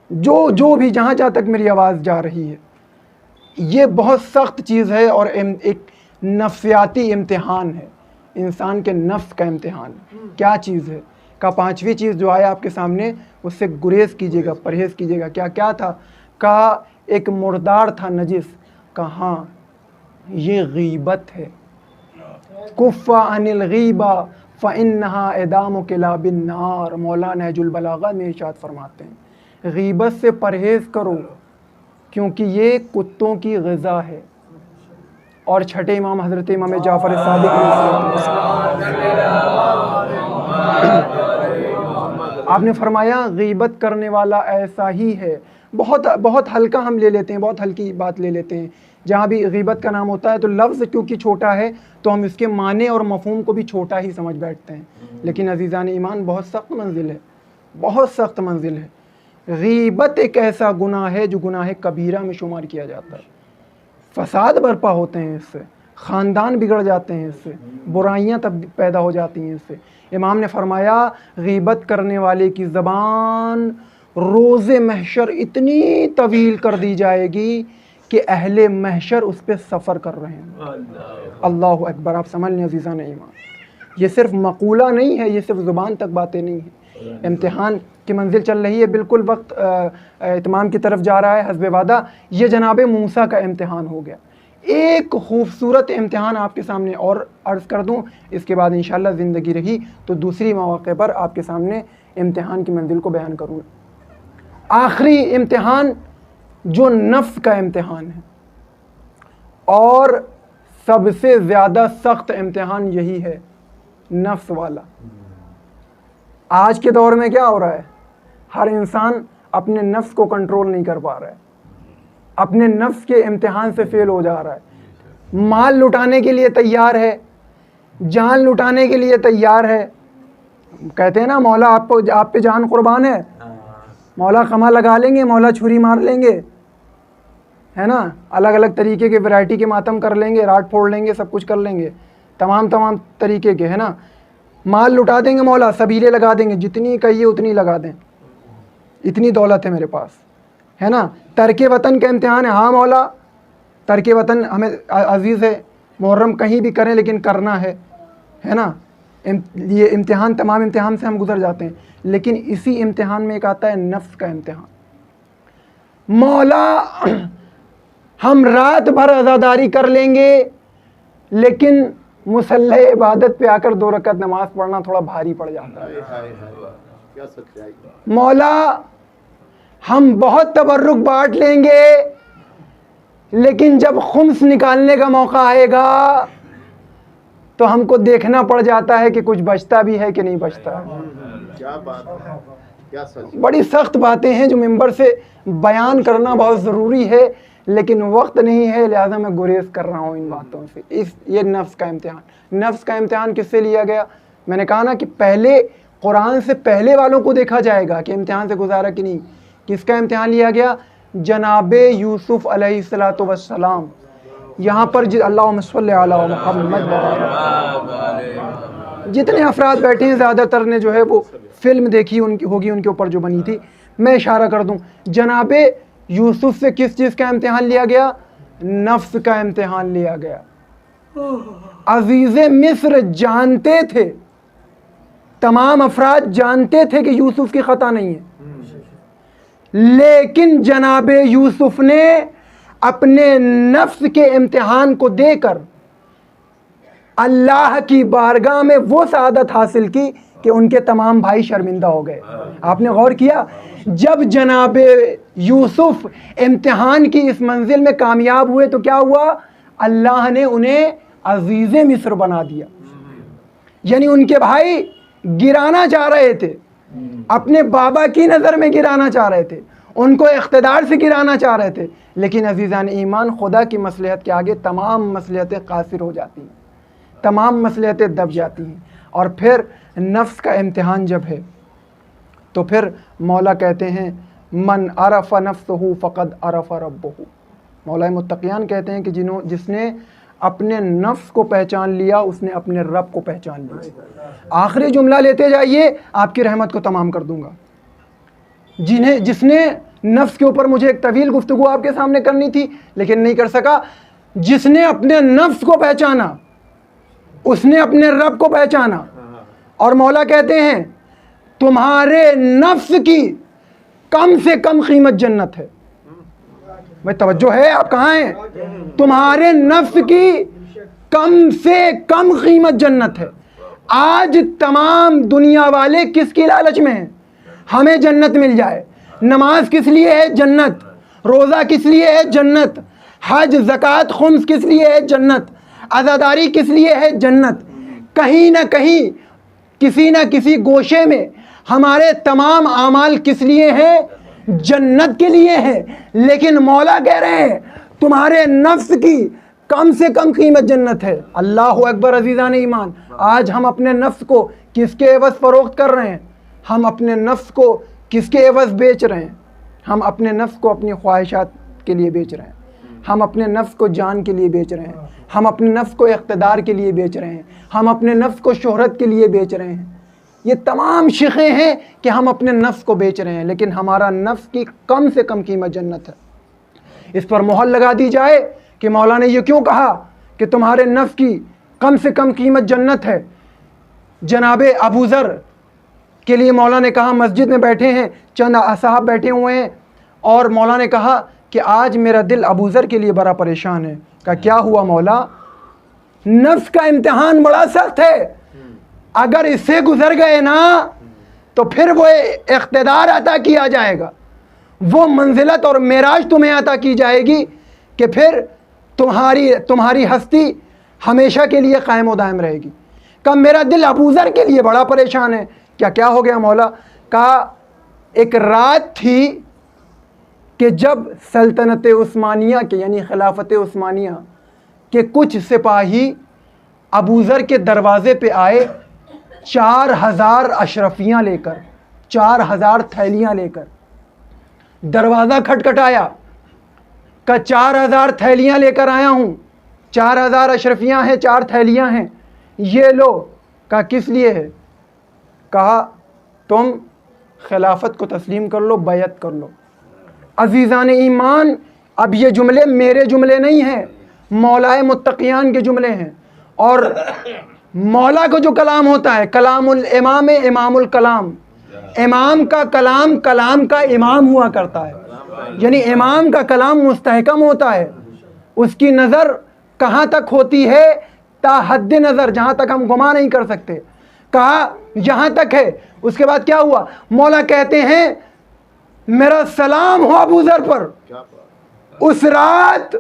جو بھی جہاں تک میری آواز جا رہی ہے، یہ بہت سخت چیز ہے اور ایک نفسیاتی امتحان ہے، انسان کے نفس کا امتحان۔ کیا چیز ہے؟ کا پانچویں چیز جو آیا آپ کے سامنے، اس سے گریز کیجیے گا، پرہیز کیجیے گا۔ کیا تھا؟ کہا ایک مردار تھا نجس، کہاں یہ غیبت ہے۔ کف عن الغیبہ فإنہا ادام کلاب النار، مولا نہج البلاغہ میں ارشاد فرماتے ہیں غیبت سے پرہیز کرو کیونکہ یہ کتوں کی غذا ہے۔ اور چھٹے امام حضرت امام جعفر صادق آپ نے فرمایا غیبت کرنے والا ایسا ہی ہے۔ بہت ہلکا ہم لے لیتے ہیں، بہت ہلکی بات لے لیتے ہیں۔ جہاں بھی غیبت کا نام ہوتا ہے تو لفظ کیونکہ چھوٹا ہے تو ہم اس کے معنی اور مفہوم کو بھی چھوٹا ہی سمجھ بیٹھتے ہیں، لیکن عزیزان ایمان بہت سخت منزل ہے، بہت سخت منزل ہے۔ غیبت ایک ایسا گناہ ہے جو گناہ کبیرہ میں شمار کیا جاتا ہے۔ فساد برپا ہوتے ہیں اس سے، خاندان بگڑ جاتے ہیں اس سے، برائیاں تب پیدا ہو جاتی ہیں اس سے۔ امام نے فرمایا غیبت کرنے والے کی زبان روز محشر اتنی طویل کر دی جائے گی کہ اہل محشر اس پہ سفر کر رہے ہیں۔ اللہ اکبر! آپ سمجھ لیں عزیزان ایمان، یہ صرف مقولہ نہیں ہے، یہ صرف زبان تک باتیں نہیں ہیں۔ امتحان کی منزل چل رہی ہے، بالکل وقت اتمام کی طرف جا رہا ہے حسب وعدہ۔ یہ جناب موسیٰ کا امتحان ہو گیا۔ ایک خوبصورت امتحان آپ کے سامنے اور عرض کر دوں، اس کے بعد انشاءاللہ زندگی رہی تو دوسری مواقع پر آپ کے سامنے امتحان کی منزل کو بیان کروں۔ آخری امتحان جو نفس کا امتحان ہے، اور سب سے زیادہ سخت امتحان یہی ہے، نفس والا۔ آج کے دور میں کیا ہو رہا ہے؟ ہر انسان اپنے نفس کو کنٹرول نہیں کر پا رہا ہے، اپنے نفس کے امتحان سے فیل ہو جا رہا ہے۔ مال لٹانے کے لیے تیار ہے، جان لٹانے کے لیے تیار ہے۔ کہتے ہیں نا مولا آپ پہ جان قربان ہے، مولا خما لگا لیں گے، مولا چھری مار لیں گے، ہے نا، الگ الگ طریقے کے ورائٹی کے ماتم کر لیں گے، راٹ پھوڑ لیں گے، سب کچھ کر لیں گے، تمام طریقے کے، ہے نا، مال لٹا دیں گے مولا، سبیلے لگا دیں گے، جتنی کہیے اتنی لگا دیں، اتنی دولت ہے میرے پاس، ہے نا۔ ترک وطن کا امتحان ہے، ہاں مولا ترک وطن ہمیں عزیز ہے، محرم کہیں بھی کریں لیکن کرنا ہے نا۔ یہ امتحان، تمام امتحان سے ہم گزر جاتے ہیں، لیکن اسی امتحان میں ایک آتا ہے نفس کا امتحان۔ مولا ہم رات بھر عزاداری کر لیں گے لیکن مصلی عبادت پہ آ کر 2 رکعت نماز پڑھنا تھوڑا بھاری پڑ جاتا ہے. مولا ہم بہت تبرک بانٹ لیں گے لیکن جب خمس نکالنے کا موقع آئے گا تو ہم کو دیکھنا پڑ جاتا ہے کہ کچھ بچتا بھی ہے کہ نہیں بچتا. کیا بات ہے، کیا سچ. بڑی سخت باتیں ہیں جو ممبر سے بیان کرنا بہت ضروری ہے لیکن وقت نہیں ہے، لہذا میں گریز کر رہا ہوں ان باتوں سے. یہ نفس کا امتحان. نفس کا امتحان کس سے لیا گیا؟ میں نے کہا نا کہ پہلے قرآن سے پہلے والوں کو دیکھا جائے گا کہ امتحان سے گزارا کہ نہیں. کس کا امتحان لیا گیا؟ جناب یوسف علیہ الصلوۃ والسلام. یہاں پر اللہم صلی علی محمد، جتنے افراد بیٹھے ہیں زیادہ تر نے جو ہے وہ فلم دیکھی ہوگی ان کے اوپر جو بنی تھی. میں اشارہ کر دوں، جناب یوسف سے کس چیز کا امتحان لیا گیا؟ نفس کا امتحان لیا گیا. عزیز مصر جانتے تھے، تمام افراد جانتے تھے کہ یوسف کی خطا نہیں ہے، لیکن جناب یوسف نے اپنے نفس کے امتحان کو دے کر اللہ کی بارگاہ میں وہ سعادت حاصل کی کہ ان کے تمام بھائی شرمندہ ہو گئے. آپ نے غور کیا؟ جب جناب یوسف امتحان کی اس منزل میں کامیاب ہوئے تو کیا ہوا؟ اللہ نے انہیں عزیز مصر بنا دیا. یعنی ان کے بھائی گرانا چاہ رہے تھے، اپنے بابا کی نظر میں گرانا چاہ رہے تھے، ان کو اقتدار سے گرانا چاہ رہے تھے، لیکن عزیزان ایمان خدا کی مصلحت کے آگے تمام مصلحتیں قاصر ہو جاتی ہیں، تمام مصلحتیں دب جاتی ہیں. اور پھر نفس کا امتحان جب ہے تو پھر مولا کہتے ہیں من عرف نفسہ فقد عرف ربہ. مولا متقیان کہتے ہیں کہ جس نے اپنے نفس کو پہچان لیا اس نے اپنے رب کو پہچان لیا. آخری جملہ لیتے جائیے، آپ کی رحمت کو تمام کر دوں گا. جس نے نفس کے اوپر مجھے ایک طویل گفتگو آپ کے سامنے کرنی تھی لیکن نہیں کر سکا. جس نے اپنے نفس کو پہچانا اس نے اپنے رب کو پہچانا. اور مولا کہتے ہیں تمہارے نفس کی کم سے کم قیمت جنت ہے. بھائی توجہ ہے، آپ کہاں ہیں؟ تمہارے نفس کی کم سے کم قیمت جنت ہے. آج تمام دنیا والے کس کی لالچ میں ہیں؟ ہمیں جنت مل جائے. نماز کس لیے ہے؟ جنت. روزہ کس لیے ہے؟ جنت. حج زکوٰۃ خمس کس لیے ہے؟ جنت. عزاداری کس لیے ہے؟ جنت. کہیں نہ کہیں کسی نہ کسی گوشے میں ہمارے تمام اعمال کس لیے ہیں؟ جنت کے لیے ہے. لیکن مولا کہہ رہے ہیں تمہارے نفس کی کم سے کم قیمت جنت ہے. اللہ اکبر. عزیزان ایمان، آج ہم اپنے نفس کو کس کے عوض فروخت کر رہے ہیں؟ ہم اپنے نفس کو کس کے عوض بیچ رہے ہیں؟ ہم اپنے نفس کو اپنی خواہشات کے لیے بیچ رہے ہیں، ہم اپنے نفس کو جان کے لیے بیچ رہے ہیں، ہم اپنے نفس کو اقتدار کے لیے بیچ رہے ہیں، ہم اپنے نفس کو شہرت کے لیے بیچ رہے ہیں. یہ تمام شقیں ہیں کہ ہم اپنے نفس کو بیچ رہے ہیں، لیکن ہمارا نفس کی کم سے کم قیمت جنت ہے. اس پر مہر لگا دی جائے کہ مولا نے یہ کیوں کہا کہ تمہارے نفس کی کم سے کم قیمت جنت ہے. جناب ابو ذر کے لیے مولا نے کہا، مسجد میں بیٹھے ہیں، چند اصحاب بیٹھے ہوئے ہیں اور مولا نے کہا کہ آج میرا دل ابو ذر کے لیے بڑا پریشان ہے. کہا کیا ہوا مولا؟ نفس کا امتحان بڑا سخت ہے، اگر اس سے گزر گئے نا تو پھر وہ اقتدار عطا کیا جائے گا، وہ منزلت اور معراج تمہیں عطا کی جائے گی کہ پھر تمہاری ہستی ہمیشہ کے لیے قائم و دائم رہے گی. کہا میرا دل ابو ذر کے لیے بڑا پریشان ہے. کیا ہو گیا مولا؟ کہا ایک رات تھی کہ جب سلطنت عثمانیہ کے یعنی خلافت عثمانیہ کے کچھ سپاہی ابو ذر کے دروازے پہ آئے 4000 اشرفیاں لے کر، 4000 تھیلیاں لے کر. دروازہ کھٹکھٹایا، کہ 4000 تھیلیاں لے کر آیا ہوں، 4000 اشرفیاں ہیں، 4 تھیلیاں ہیں، یہ لو. کہا کس لیے ہے؟ کہا تم خلافت کو تسلیم کر لو، بیعت کر لو. عزیزان ایمان، اب یہ جملے میرے جملے نہیں ہیں، مولا متقیان کے جملے ہیں. اور مولا کو جو کلام ہوتا ہے کلام الامام امام الکلام، امام کا کلام کلام کا امام ہوا کرتا ہے. یعنی امام کا کلام مستحکم ہوتا ہے، اس کی نظر کہاں تک ہوتی ہے؟ تا حد نظر، جہاں تک ہم گمان نہیں کر سکتے، کہا یہاں تک ہے۔ اس کے بعد کیا ہوا؟ مولا کہتے ہیں میرا سلام ہو ابو ذر پر۔ اس رات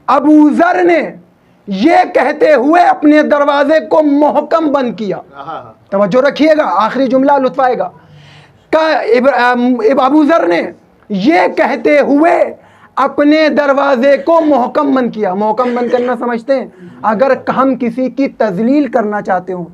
ابو ذر نے یہ کہتے ہوئے اپنے دروازے کو محکم بند کیا۔ توجہ رکھیے گا، آخری جملہ لطف آئے گا۔ ابو ذر نے یہ کہتے ہوئے اپنے دروازے کو محکم بند کیا۔ محکم بند کرنا سمجھتے ہیں؟ اگر ہم کسی کی تذلیل کرنا چاہتے ہوں،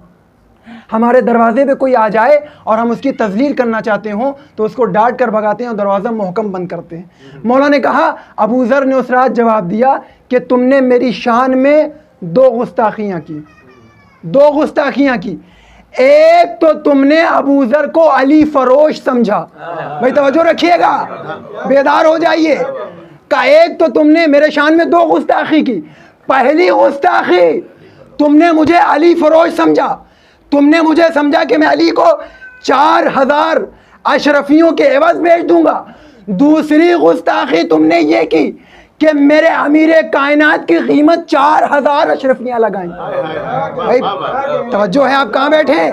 ہمارے دروازے پہ کوئی آ جائے اور ہم اس کی تذلیل کرنا چاہتے ہوں تو اس کو ڈانٹ کر بھگاتے ہیں اور دروازہ محکم بند کرتے ہیں۔ مولا نے کہا، ابو ذر نے اس رات جواب دیا کہ تم نے میری شان میں 2 گستاخیاں کی، 2 گستاخیاں کی۔ ایک تو تم نے ابو ذر کو علی فروش سمجھا، بھائی توجہ رکھیے گا، بیدار ہو جائیے، کہ ایک تو تم نے میرے شان میں 2 گستاخی کی۔ پہلی گستاخی، تم نے مجھے علی فروش سمجھا، تم نے مجھے سمجھا کہ میں علی کو 4000 اشرفیوں کے عوض بیچ دوں گا۔ دوسری گستاخی تم نے یہ کی کہ میرے امیر کائنات کی قیمت 4000 اشرفیاں لگائیں۔ بھائی توجہ ہے، آپ کہاں بیٹھے ہیں؟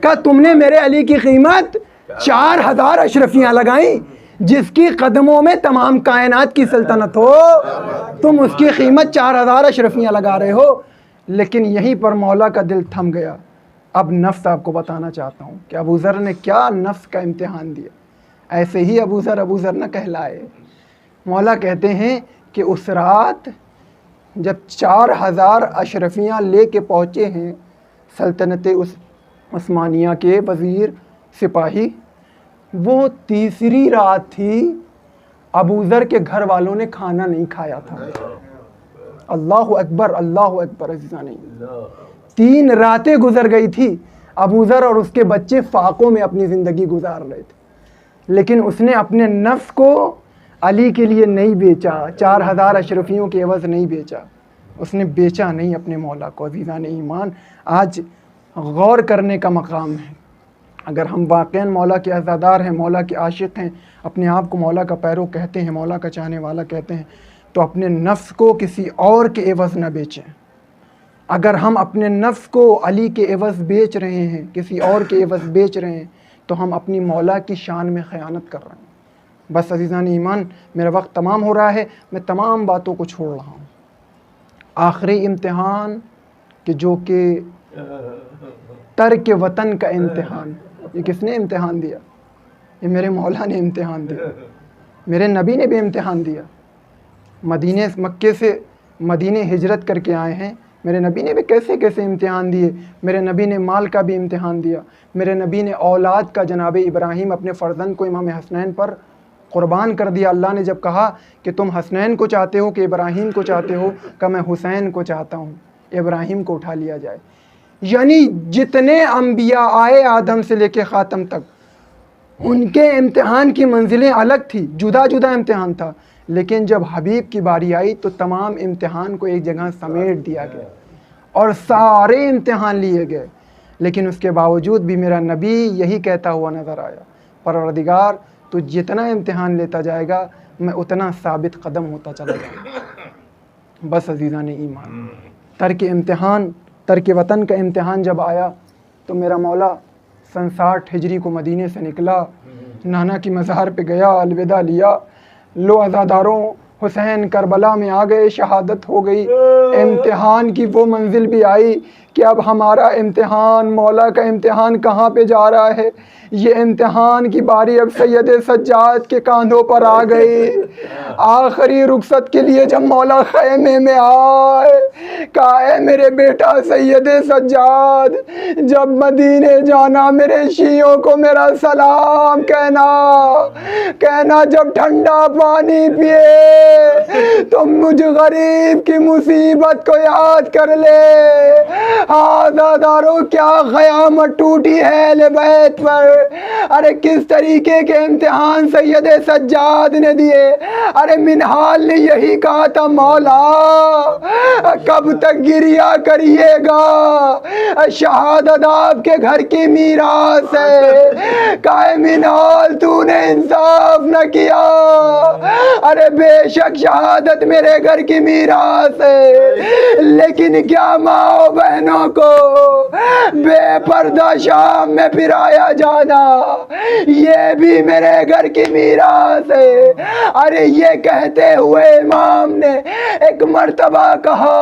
کہ تم نے میرے علی کی قیمت 4000 اشرفیاں لگائیں، جس کی قدموں میں تمام کائنات کی سلطنت ہو، تم اس کی قیمت 4000 اشرفیاں لگا رہے ہو۔ لیکن یہیں پر مولا کا دل تھم گیا۔ اب نفس آپ کو بتانا چاہتا ہوں کہ ابو ذر نے کیا نفس کا امتحان دیا۔ ایسے ہی ابو ذر نہ کہلائے۔ مولا کہتے ہیں کہ اس رات جب 4000 اشرفیاں لے کے پہنچے ہیں سلطنت عثمانیہ کے وزیر سپاہی، وہ تیسری رات تھی، ابو ذر کے گھر والوں نے کھانا نہیں کھایا تھا۔ اللہ اکبر، اللہ اکبر عزیزان، 3 راتیں گزر گئی تھی، ابو ذر اور اس کے بچے فاقوں میں اپنی زندگی گزار رہے تھے، لیکن اس نے اپنے نفس کو علی کے لیے نہیں بیچا، 4000 اشرفیوں کے عوض نہیں بیچا، اس نے بیچا نہیں اپنے مولا کو۔ عزیزان ایمان، آج غور کرنے کا مقام ہے۔ اگر ہم واقعاً مولا کے عزادار ہیں، مولا کے عاشق ہیں، اپنے آپ کو مولا کا پیرو کہتے ہیں، مولا کا چاہنے والا کہتے ہیں، تو اپنے نفس کو کسی اور کے عوض نہ بیچیں۔ اگر ہم اپنے نفس کو علی کے عوض بیچ رہے ہیں، کسی اور کے عوض بیچ رہے ہیں، تو ہم اپنی مولا کی شان میں خیانت کر رہے ہیں۔ بس عزیزان ایمان، میرا وقت تمام ہو رہا ہے، میں تمام باتوں کو چھوڑ رہا ہوں۔ آخری امتحان جو کہ ترک وطن کا امتحان، یہ کس نے امتحان دیا؟ یہ میرے مولا نے امتحان دیا، میرے نبی نے بھی امتحان دیا۔ مکے سے مدینے ہجرت کر کے آئے ہیں، میرے نبی نے بھی کیسے کیسے امتحان دیے۔ میرے نبی نے مال کا بھی امتحان دیا، میرے نبی نے اولاد کا، جناب ابراہیم اپنے فرزند کو امام حسنین پر قربان کر دیا۔ اللہ نے جب کہا کہ تم حسنین کو چاہتے ہو کہ ابراہیم کو چاہتے ہو، کہ میں حسین کو چاہتا ہوں، ابراہیم کو اٹھا لیا جائے۔ یعنی جتنے انبیاء آئے آدم سے لے کے خاتم تک، ان کے امتحان کی منزلیں الگ تھی، جدا جدا امتحان تھا، لیکن جب حبیب کی باری آئی تو تمام امتحان کو ایک جگہ سمیٹ دیا گیا اور سارے امتحان لیے گئے۔ لیکن اس کے باوجود بھی میرا نبی یہی کہتا ہوا نظر آیا، پروردگار تو جتنا امتحان لیتا جائے گا میں اتنا ثابت قدم ہوتا چلا جاؤں گا۔ بس عزیزان ایمان، ترک وطن کا امتحان جب آیا تو میرا مولا 60 ہجری کو مدینے سے نکلا، نانا کی مزار پہ گیا، الوداع لیا۔ لو عزاداروں، حسین کربلا میں آ گئے، شہادت ہو گئی۔ امتحان کی وہ منزل بھی آئی کہ اب ہمارا امتحان، مولا کا امتحان کہاں پہ جا رہا ہے؟ یہ امتحان کی باری اب سید سجاد کے کاندھوں پر آ گئی۔ آخری رخصت کے لیے جب مولا خیمے میں آئے، کہا اے میرے بیٹا سید سجاد، جب مدینے جانا میرے شیعوں کو میرا سلام کہنا جب ٹھنڈا پانی پیے تو مجھ غریب کی مصیبت کو یاد کر لے۔ عزادارو کیا قیامت ٹوٹی ہے اہل بیت پر. ارے کس طریقے کے امتحان سید سجاد نے دیے. ارے منہال نے یہی کہا تھا مولا کب تک گریا کریے گا, شہادت آپ کے گھر کی میراث ہے. کہے منہال تو نے انصاف نہ کیا. ارے بے شک شہادت میرے گھر کی میراث ہے, لیکن کیا ماں بہنوں کو بے پردہ شام میں پھرایا جانا یہ بھی میرے گھر کی میراث ہے. ارے یہ کہتے ہوئے امام نے ایک مرتبہ کہا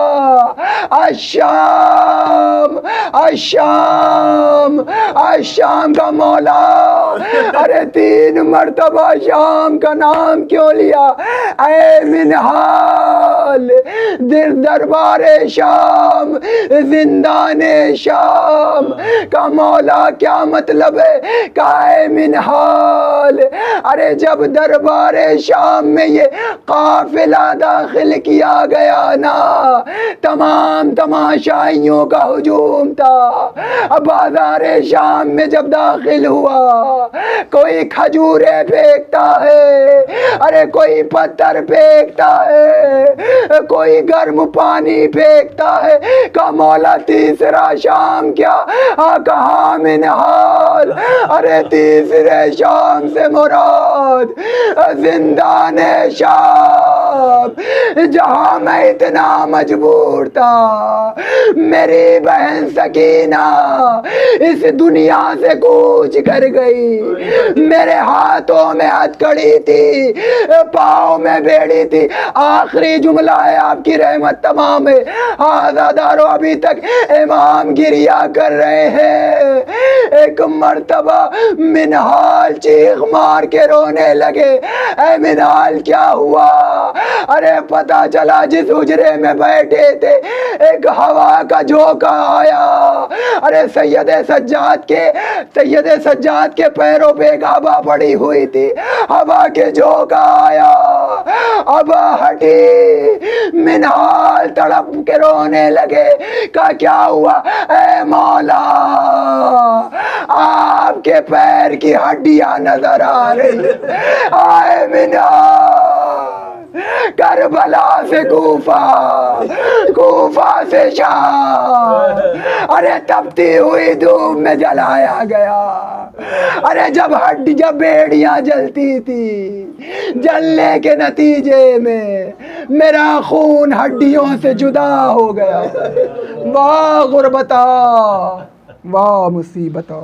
الشام الشام الشام کا مولا. ارے 3 مرتبہ شام کا نام کیوں لیا؟ اے منہال دربار شام زندان شام کا مولا کیا مطلب ہے؟ کہا اے منہال ارے جب دربار شام میں یہ قافلہ داخل کیا گیا نا تمام تماشائیوں کا ہجوم تھا. بازار شام میں جب داخل ہوا کوئی کھجوریں پھینکتا ہے, ارے کوئی پتھر پھینکتا ہے, کوئی گرم پانی پھینکتا ہے. کہا مولا تیسرا شام کیا؟ کہا منہال ارے تیسرے شام سے مراد زندان شام جہاں میں اتنا مجبور تھا. میری بہن سکینہ اس دنیا سے کوچ کر گئی. میرے ہاتھوں میں ہتھکڑی تھی, پاؤں میں بیڑی تھی. آخری جملہ ہے آپ کی رحمت تمام ہے. عزادارو ابھی تک امام گریا کر رہے ہیں. ایک مرتبہ منہال چیخ مار کے رونے لگے. اے منہال کیا ہوا؟ ارے پتہ چلا جس حجرے میں بیٹھے تھے ایک ہوا کا جھونکا آیا. ارے سید سجاد کے پیروں پہ ایک ہوا پڑی ہوئی تھی. ہوا کے جھونکا آیا, ہوا ہٹی, منہال تڑپ کے رونے لگے. کہا کیا ہوا؟ اے مولا آپ کے پیر کی ہڈیاں نظر آ رہی. آئے منہال کربلا سے کوفہ, کوفہ سے شام, ارے تپتی ہوئی دھوپ میں جلایا گیا. ارے جب بیڑیاں جلتی تھی جلنے کے نتیجے میں میرا خون ہڈیوں سے جدا ہو گیا. واہ غربتا واہ مصیبتا.